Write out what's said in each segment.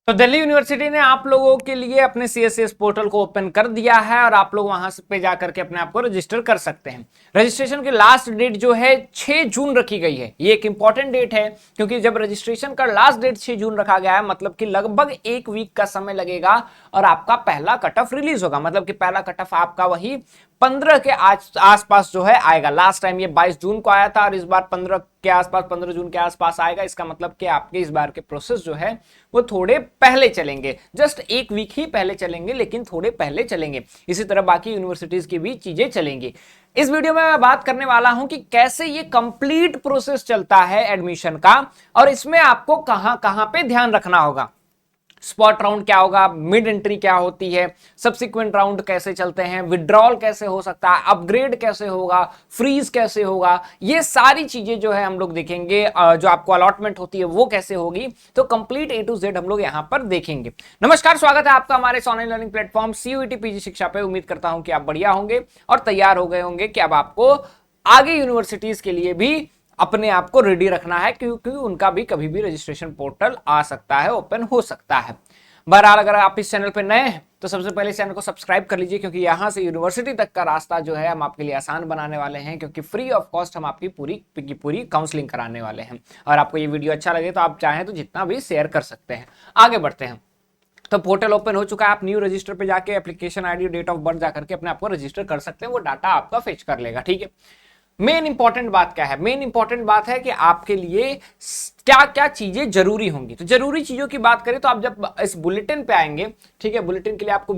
तो दिल्ली यूनिवर्सिटी ने आप लोगों के लिए अपने CSCS पोर्टल को ओपन कर दिया है और आप लोग वहां पे जाकर के अपने आप को रजिस्टर कर सकते हैं। रजिस्ट्रेशन की लास्ट डेट जो है 6 जून रखी गई है। ये एक इंपॉर्टेंट डेट है क्योंकि जब रजिस्ट्रेशन का लास्ट डेट 6 जून रखा गया है मतलब कि लगभग एक वीक का समय लगेगा और आपका पहला कट ऑफ रिलीज होगा। मतलब कि पहला कट ऑफ आपका वही 15 के आसपास जो है आएगा। लास्ट टाइम ये 22 जून को आया था और इस बार 15 के आसपास 15 जून के आसपास आएगा। इसका मतलब कि आपके इस बार के प्रोसेस जो है वो थोड़े पहले चलेंगे, जस्ट एक वीक ही पहले चलेंगे लेकिन थोड़े पहले चलेंगे। इसी तरह बाकी यूनिवर्सिटीज की भी चीजें चलेंगी। इस वीडियो में मैं बात करने वाला हूं कि कैसे ये कंप्लीट प्रोसेस चलता है एडमिशन का और इसमें आपको कहां कहां पे ध्यान रखना होगा। स्पॉट राउंड क्या होगा, मिड एंट्री क्या होती है, सब्सिक्वेंट राउंड कैसे चलते हैं, विड्रॉल कैसे हो सकता है, अपग्रेड कैसे होगा, फ्रीज कैसे होगा, ये सारी चीजें जो है हम लोग देखेंगे। जो आपको अलॉटमेंट होती है वो कैसे होगी, तो कंप्लीट A to Z हम लोग यहां पर देखेंगे। नमस्कार, स्वागत है आपका हमारे online learning platform CUET PG शिक्षा पे। उम्मीद करता हूं कि आप बढ़िया होंगे और तैयार हो गए होंगे कि अब आपको आगे यूनिवर्सिटीज के लिए भी अपने आप को रेडी रखना है क्योंकि उनका भी कभी भी रजिस्ट्रेशन पोर्टल आ सकता है, ओपन हो सकता है। बहरहाल अगर आप इस चैनल पर नए हैं तो सबसे पहले चैनल को सब्सक्राइब कर लीजिए क्योंकि यहां से यूनिवर्सिटी तक का रास्ता जो है हम आपके लिए आसान बनाने वाले हैं क्योंकि फ्री ऑफ कॉस्ट हम आपकी पूरी काउंसलिंग कराने वाले हैं। और आपको ये वीडियो अच्छा लगे तो आप चाहें तो जितना भी शेयर कर सकते हैं। आगे बढ़ते हैं। तो पोर्टल ओपन हो चुका है। आप न्यू रजिस्टर पे जाके application ID, date of birth जाकर के अपने आप को रजिस्टर कर सकते हैं। वो डाटा आपका फेच कर लेगा, ठीक है। मेन इंपॉर्टेंट बात क्या है? मेन इंपॉर्टेंट बात है कि आपके लिए क्या क्या चीजें जरूरी होंगी। तो जरूरी चीजों की बात करें तो आप जब इस बुलेटिन पे आएंगे, ठीक है, बुलेटिन के लिए आपको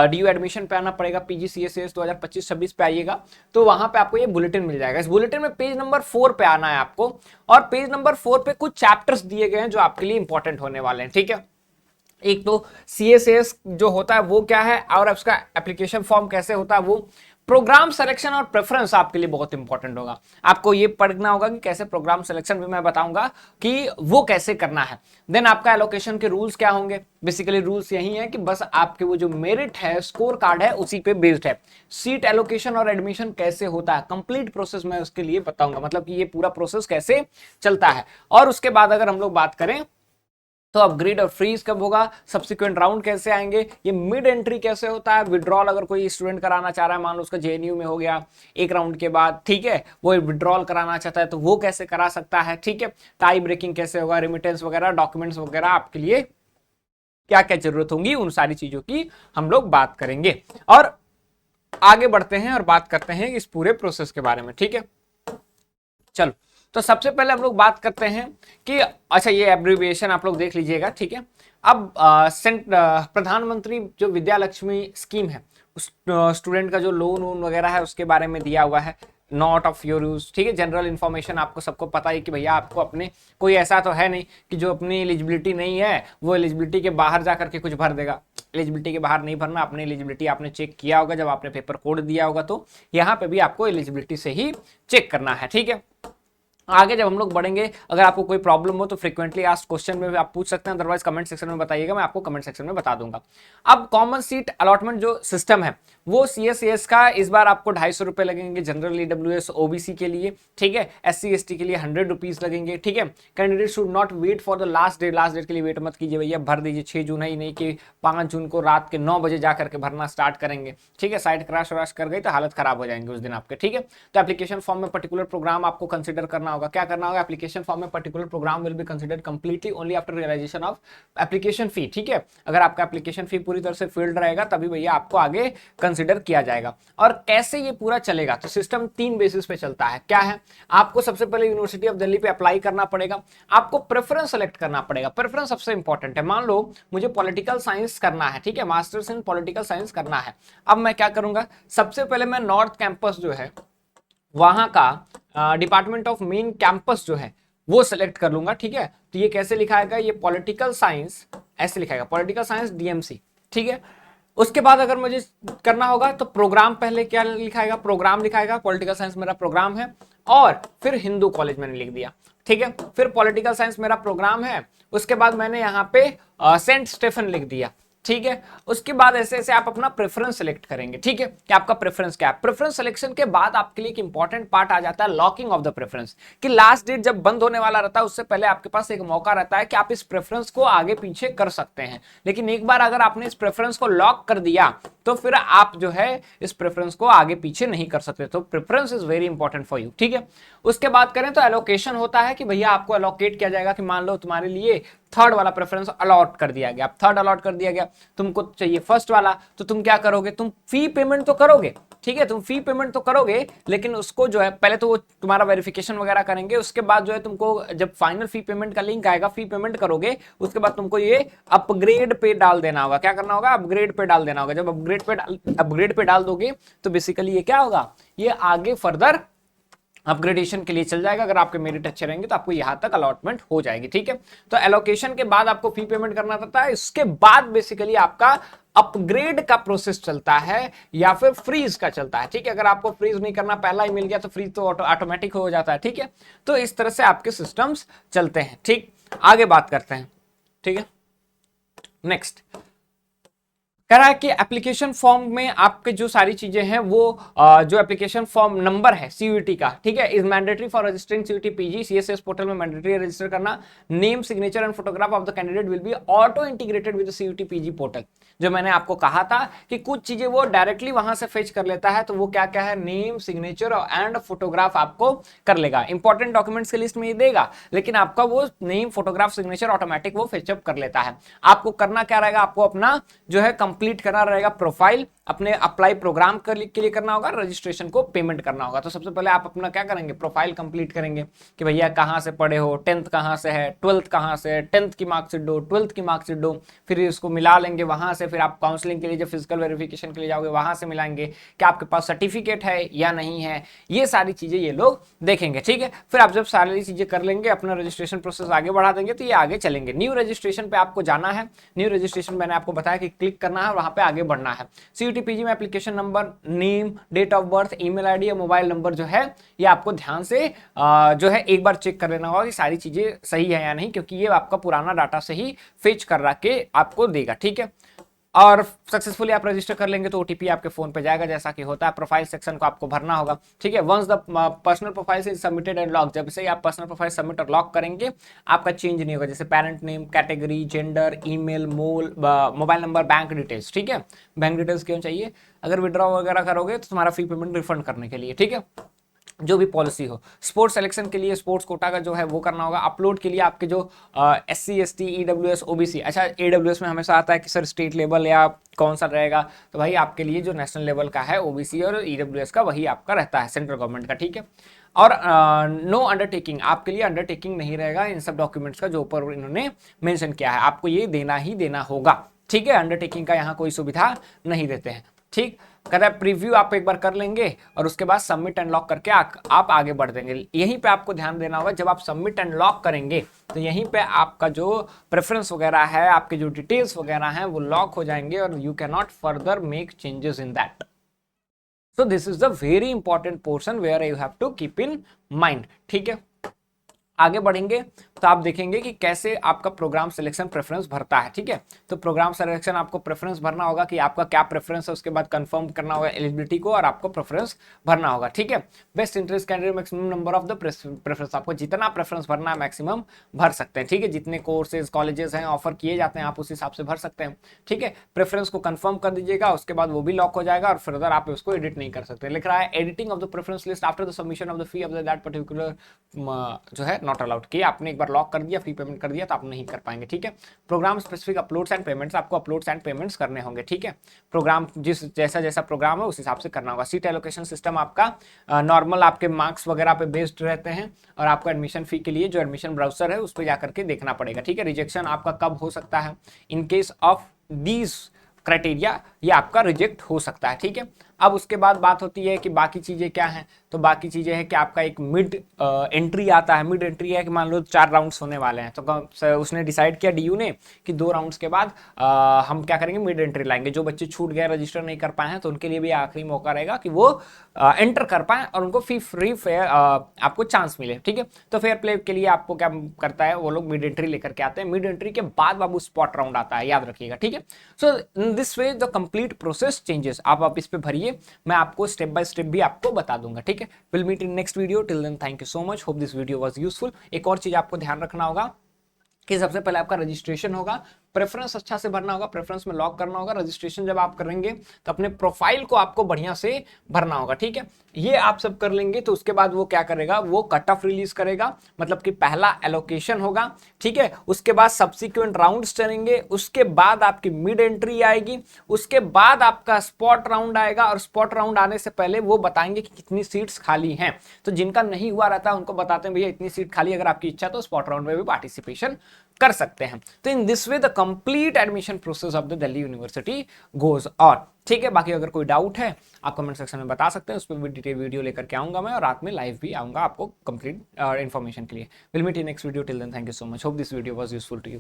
DU एडमिशन पे आना पड़ेगा। PG CSCS 2025-26 पे आइएगा तो वहां पे आपको ये बुलेटिन मिल जाएगा। इस बुलेटिन में पेज नंबर 4 पे आना है आपको और पेज नंबर 4 पे कुछ चैप्टर्स दिए गए हैं जो आपके लिए इंपॉर्टेंट होने वाले हैं, ठीक है। एक तो CSCS जो होता है वो क्या है और उसका एप्लीकेशन फॉर्म कैसे होता है, वो प्रोग्राम सिलेक्शन और प्रेफरेंस आपके लिए बहुत इंपॉर्टेंट होगा। आपको ये पढ़ना होगा कि कैसे प्रोग्राम सिलेक्शन भी मैं बताऊंगा कि वो कैसे करना है। देन आपका एलोकेशन के रूल्स क्या होंगे। बेसिकली रूल्स यही है कि बस आपके वो जो मेरिट है, स्कोर कार्ड है, उसी पे बेस्ड है। सीट एलोकेशन और एडमिशन कैसे होता है, कंप्लीट प्रोसेस मैं उसके लिए बताऊंगा, मतलब कि ये पूरा प्रोसेस कैसे चलता है। और उसके बाद अगर हम लोग बात करें तो अपग्रेड और फ्रीज कब होगा, सब्सिक्वेंट राउंड कैसे आएंगे, ये मिड एंट्री कैसे होता है, विड्रॉल अगर कोई स्टूडेंट कराना चाह रहा है, मान लो उसका JNU में हो गया एक राउंड के बाद, ठीक है, वो विड्रॉल कराना चाहता है तो वो कैसे करा सकता है, ठीक है। टाई ब्रेकिंग कैसे होगा, रिमिटेंस वगैरह, डॉक्यूमेंट्स वगैरह आपके लिए क्या क्या जरूरत होंगी, उन सारी चीजों की हम लोग बात करेंगे। और आगे बढ़ते हैं और बात करते हैं इस पूरे प्रोसेस के बारे में, ठीक है। चलो, तो सबसे पहले हम लोग बात करते हैं कि अच्छा ये एब्रिविएशन आप लोग देख लीजिएगा, ठीक है। अब प्रधानमंत्री जो विद्या लक्ष्मी स्कीम है, उस स्टूडेंट का जो लोन वोन वगैरह है उसके बारे में दिया हुआ है। नॉट ऑफ योर यूज, ठीक है। जनरल इन्फॉर्मेशन आपको सबको पता है कि भैया आपको अपने कोई ऐसा तो है नहीं कि जो अपनी एलिजिबिलिटी नहीं है वो एलिजिबिलिटी के बाहर जाकर के कुछ भर देगा। एलिजिबिलिटी के बाहर नहीं भरना, अपनी एलिजिबिलिटी आपने चेक किया होगा जब आपने पेपर कोड दिया होगा, तो यहाँ पे भी आपको एलिजिबिलिटी से ही चेक करना है, ठीक है। आगे जब हम लोग बढ़ेंगे, अगर आपको कोई प्रॉब्लम हो तो फ्रीक्वेंटली आस्क्ड क्वेश्चन में भी आप पूछ सकते हैं, अदरवाइज कमेंट सेक्शन में बताइएगा, मैं आपको कमेंट सेक्शन में बता दूंगा। अब कॉमन सीट अलॉटमेंट जो सिस्टम है वो CSCS का इस बार आपको 250 रुपए लगेंगे जनरल EWS OBC के लिए, ठीक है। SC ST के लिए 100 रुपीज लगेंगे, ठीक है। Candidate should not wait for the last date के लिए वेट मत कीजिए भैया, भर दीजिए 6 जून है ही नहीं कि 5 जून को रात के 9 बजे जाकर के भरना स्टार्ट करेंगे, ठीक है। साइट क्रैश व्रैश कर गई तो हालत खराब हो जाएंगे उस दिन आपके, ठीक है। तो एप्लीकेशन फॉर्म में पर्टिकुलर प्रोग्राम आपको कंसिडर करना होगा। क्या करना होगा, एप्लीकेशन फॉर्म में particular programme will be considered completely only after realisation of application fee, ठीक है। अगर आपका एप्लीकेशन फी पूरी तरह से फिल्ड रहेगा तभी भैया आपको आगे कंसिडर किया जाएगा। और कैसे ये पूरा चलेगा, तो सिस्टम 3 बेसिस पे चलता है। क्या है, आपको सबसे पहले यूनिवर्सिटी ऑफ दिल्ली पे अप्लाई करना पड़ेगा, आपको प्रेफरेंस सेलेक्ट करना पड़ेगा। प्रेफरेंस सबसे इंपॉर्टेंट है। मान लो मुझे पॉलिटिकल साइंस करना है, ठीक है, मास्टर्स इन पॉलिटिकल साइंस करना है। अब मैं क्या करूंगा, सबसे पहले मैं नॉर्थ कैंपस जो है वहां का डिपार्टमेंट ऑफ मेन कैंपस जो है वो सिलेक्ट कर लूंगा, ठीक है। तो ये कैसे लिखाएगा, ये पॉलिटिकल साइंस ऐसे लिखाएगा, पॉलिटिकल साइंस DMC, ठीक है। उसके बाद अगर मुझे करना होगा तो प्रोग्राम पहले क्या लिखाएगा, प्रोग्राम लिखाएगा, पॉलिटिकल साइंस मेरा प्रोग्राम है, और फिर हिंदू कॉलेज मैंने लिख दिया, ठीक है। फिर पॉलिटिकल साइंस मेरा प्रोग्राम है, उसके बाद मैंने यहाँ पे सेंट स्टेफन लिख दिया, ठीक है। उसके बाद ऐसे ऐसे आप अपना प्रेफरेंस सेलेक्ट करेंगे, ठीक है, कि आपका प्रेफरेंस क्या है। प्रेफरेंस सिलेक्शन के बाद आपके लिए एक इंपॉर्टेंट पार्ट आ जाता है लॉकिंग ऑफ द प्रेफरेंस, कि लास्ट डेट जब बंद होने वाला रहता है उससे पहले आपके पास एक मौका रहता है कि आप इस प्रेफरेंस को आगे पीछे कर सकते हैं। लेकिन एक बार अगर आपने इस प्रेफरेंस को लॉक कर दिया तो फिर आप जो है इस प्रेफरेंस को आगे पीछे नहीं कर सकते। तो preference is very important for you, ठीक है। उसके बाद करें तो एलोकेशन होता है कि भैया आपको एलोकेट किया जाएगा कि मान लो तुम्हारे लिए थर्ड वाला प्रेफरेंस अलॉट कर दिया गया, थर्ड अलॉट कर दिया गया, तुमको चाहिए फर्स्ट वाला, तो तुम क्या करोगे, तुम फी पेमेंट तो करोगे, ठीक है, तुम फी पेमेंट तो करोगे, लेकिन उसको जो है पहले तो वो तुम्हारा वेरिफिकेशन वगैरह करेंगे, उसके बाद जो है तुमको जब फाइनल फी पेमेंट का लिंक आएगा, फी पेमेंट करोगे, उसके बाद तुमको ये अपग्रेड पे डाल देना होगा। क्या करना होगा, अपग्रेड पे डाल देना होगा। जब अपग्रेड पे डाल दोगे तो बेसिकली ये क्या होगा, ये आगे फर्दर अपग्रेडेशन के लिए चल जाएगा। अगर आपके मेरिट अच्छे रहेंगे तो आपको यहां तक अलॉटमेंट हो जाएगी, ठीक है। तो एलोकेशन के बाद आपको फी पेमेंट करना पड़ता है, इसके बाद बेसिकली आपका अपग्रेड का प्रोसेस चलता है या फिर फ्रीज का चलता है, ठीक है। अगर आपको फ्रीज नहीं करना, पहला ही मिल गया तो फ्रीज तो ऑटोमेटिक हो जाता है, ठीक है। तो इस तरह से आपके सिस्टम्स चलते हैं, ठीक। आगे बात करते हैं, ठीक है। नेक्स्ट कह रहा है कि एप्लीकेशन फॉर्म में आपके जो सारी चीजें हैं वो जो एप्लीकेशन फॉर्म नंबर है सीयूईटी का, ठीक है, is mandatory for registering CUET PG CSS portal में मैंडेटरी रजिस्टर करना। Name, signature and photograph of the candidate will be auto integrated with the CUET PG portal. जो मैंने आपको कहा था कि कुछ चीजें वो डायरेक्टली वहां से फेच कर लेता है, तो वो क्या क्या है, नेम, सिग्नेचर एंड फोटोग्राफ आपको कर लेगा। इंपॉर्टेंट डॉक्यूमेंट्स की लिस्ट में ये देगा, लेकिन आपका वो नेम, फोटोग्राफ, सिग्नेचर ऑटोमेटिक वो फेचअप कर लेता है। आपको करना क्या रहेगा, आपको अपना जो है कंप्लीट करना रहेगा प्रोफाइल, अपने अप्लाई प्रोग्राम के लिए करना होगा, रजिस्ट्रेशन को पेमेंट करना होगा। तो सबसे पहले आप अपना क्या करेंगे, प्रोफाइल कंप्लीट करेंगे कि भैया कहां से पढ़े हो, 10th कहां से है, 12th कहां से है, 10th की मार्कशीट दो, 12th की मार्कशीट दो, फिर इसको मिला लेंगे वहां से। फिर आप काउंसलिंग के लिए जब फिजिकल वेरिफिकेशन के लिए जाओगे वहां से मिलाएंगे कि आपके पास सर्टिफिकेट है या नहीं है। ये सारी चीजें ये लोग देखेंगे, ठीक है। फिर आप जब सारी चीजें कर लेंगे, अपना रजिस्ट्रेशन प्रोसेस आगे बढ़ा देंगे, तो ये आगे चलेंगे। न्यू रजिस्ट्रेशन पे आपको जाना है। न्यू रजिस्ट्रेशन मैंने आपको बताया कि क्लिक करना है, वहां पे आगे बढ़ना है। सीयूईटी पीजी में application number, name, date of birth, email ID या मोबाइल नंबर जो है ये आपको ध्यान से जो है एक बार चेक कर लेना होगा कि सारी चीजें सही है या नहीं, क्योंकि ये आपका पुराना डाटा से ही फेच कर के आपको देगा, ठीक है। और सक्सेसफुली आप रजिस्टर कर लेंगे तो ओटीपी आपके फोन पे जाएगा, जैसा कि होता है। प्रोफाइल सेक्शन को आपको भरना होगा, ठीक है। Once the personal profile is submitted and lock, जब से आप पर्सनल प्रोफाइल सबमिट और लॉक करेंगे आपका चेंज नहीं होगा, जैसे parent name, category, gender, email, mobile number, bank details, ठीक है। बैंक डिटेल्स क्यों चाहिए, अगर विड्रॉ वगैरह करोगे तो तुम्हारा फी पेमेंट रिफंड करने के लिए, ठीक है, जो भी पॉलिसी हो। स्पोर्ट्स सिलेक्शन के लिए स्पोर्ट्स कोटा का जो है वो करना होगा। अपलोड के लिए आपके जो SC ST EWS OBC, अच्छा AWS में हमेशा आता है कि सर स्टेट लेवल या कौन सा रहेगा, तो भाई आपके लिए जो नेशनल लेवल का है OBC और EWS का वही आपका रहता है, सेंट्रल गवर्नमेंट का, ठीक है। और नो अंडरटेकिंग, आपके लिए अंडरटेकिंग नहीं रहेगा इन सब डॉक्यूमेंट्स का जो ऊपर इन्होंने मेंशन किया है, आपको ये देना ही देना होगा, ठीक है। अंडरटेकिंग का यहाँ कोई सुविधा नहीं देते हैं, ठीक। कहता है प्रीव्यू आप एक बार कर लेंगे और उसके बाद सबमिट एंड लॉक करके आप आगे बढ़ देंगे। यहीं पे आपको ध्यान देना होगा, जब आप सबमिट एंड लॉक करेंगे तो यहीं पे आपका जो प्रेफरेंस वगैरह है, आपके जो डिटेल्स वगैरह हैं वो लॉक हो जाएंगे और you cannot further make changes in that. So this is the very important portion where you have to keep in mind, ठीक है। आगे बढ़ेंगे तो आप देखेंगे कि कैसे आपका प्रोग्राम सिलेक्शन प्रेफरेंस भरता है, ठीक है। तो प्रोग्राम सिलेक्शन आपको प्रेफरेंस भरना होगा कि आपका क्या प्रेफरेंस है, उसके बाद कंफर्म करना होगा एलिजिबिलिटी को और आपको प्रेफरेंस भरना होगा, ठीक है। Best interest candidate maximum number of the preference, आपको जितना प्रेफरेंस भरना है मैक्सिमम भर सकते हैं, ठीक है। जितने कोर्सेज कॉलेजेस हैं ऑफर किए जाते हैं आप उस हिसाब से भर सकते हैं, ठीक है। प्रेफरेंस को कंफर्म कर दीजिएगा, उसके बाद वो भी लॉक हो जाएगा और फर्दर आप उसको एडिट नहीं कर सकते। लिख रहा है editing of the preference list after the submission of the fee of that particular जो है नॉट अलाउड, कि आपने एक बार लॉक कर दिया, फी पेमेंट कर दिया तो आप नहीं कर पाएंगे, ठीक है। Programme specific uploads and payments, आपको अपलोड्स एंड पेमेंट्स करने होंगे, ठीक है। प्रोग्राम जैसा प्रोग्राम है उस हिसाब से करना होगा। सीट एलोकेशन सिस्टम आपका नॉर्मल आपके मार्क्स वगैरह पे बेस्ड रहते हैं और आपको एडमिशन फी के लिए जो एडमिशन ब्राउजर है उस पर जाकर के देखना पड़ेगा, ठीक है। रिजेक्शन आपका कब हो सकता है, in case of these criteria ये आपका रिजेक्ट हो सकता है, ठीक है। अब उसके बाद बात होती है कि बाकी चीजें क्या हैं, तो बाकी चीजें हैं कि आपका एक मिड एंट्री आता है। मिड एंट्री है कि मान लो 4 राउंड्स होने वाले हैं, तो उसने डिसाइड किया डीयू ने कि 2 राउंड्स के बाद हम क्या करेंगे, मिड एंट्री लाएंगे। जो बच्चे छूट गए, रजिस्टर नहीं कर पाए हैं, तो उनके लिए भी आखिरी मौका रहेगा कि वो एंटर कर पाए और उनको फ्री फेयर आपको चांस मिले, ठीक है। तो फेयर प्ले के लिए आपको क्या करता है, वो लोग मिड एंट्री लेकर के आते हैं। मिड एंट्री के बाद बाबू स्पॉट राउंड आता है, याद रखिएगा, ठीक है। So in this way the complete process changes. आप इस पे भरिए, मैं आपको स्टेप बाय स्टेप भी आपको बता दूंगा, ठीक है। Will meet in next video, till then thank you so much, hope this video was useful. एक और चीज आपको ध्यान रखना होगा कि सबसे पहले आपका रजिस्ट्रेशन होगा, प्रेफरेंस अच्छा से भरना होगा, प्रेफरेंस में लॉक करना होगा। रजिस्ट्रेशन जब आप करेंगे तो अपने प्रोफाइल को आपको बढ़िया से भरना होगा, ठीक है। ये आप सब कर लेंगे तो उसके बाद वो क्या करेगा, वो कट ऑफ रिलीज करेगा, मतलब कि पहला एलोकेशन होगा, ठीक है। उसके बाद सब्सिक्वेंट राउंड्स चलेंगे, उसके बाद आपकी मिड एंट्री आएगी, उसके बाद आपका स्पॉट राउंड आएगा, और स्पॉट राउंड आने से पहले वो बताएंगे कि कितनी सीट्स खाली हैं। तो जिनका नहीं हुआ रहता है उनको बताते हैं भैया इतनी सीट खाली, अगर आपकी इच्छा तो स्पॉट राउंड में भी पार्टिसिपेशन कर सकते हैं। तो इन this way the complete admission process of the Delhi university goes on, ठीक है। बाकी अगर कोई डाउट है आप कमेंट सेक्शन में बता सकते हैं, उस पर भी डिटेल वीडियो लेकर के आऊंगा मैं, और रात में लाइव भी आऊंगा आपको कंप्लीट इन्फॉर्मेशन के लिए। Will meet in next video, till then thank you so much, hope this video was useful to you.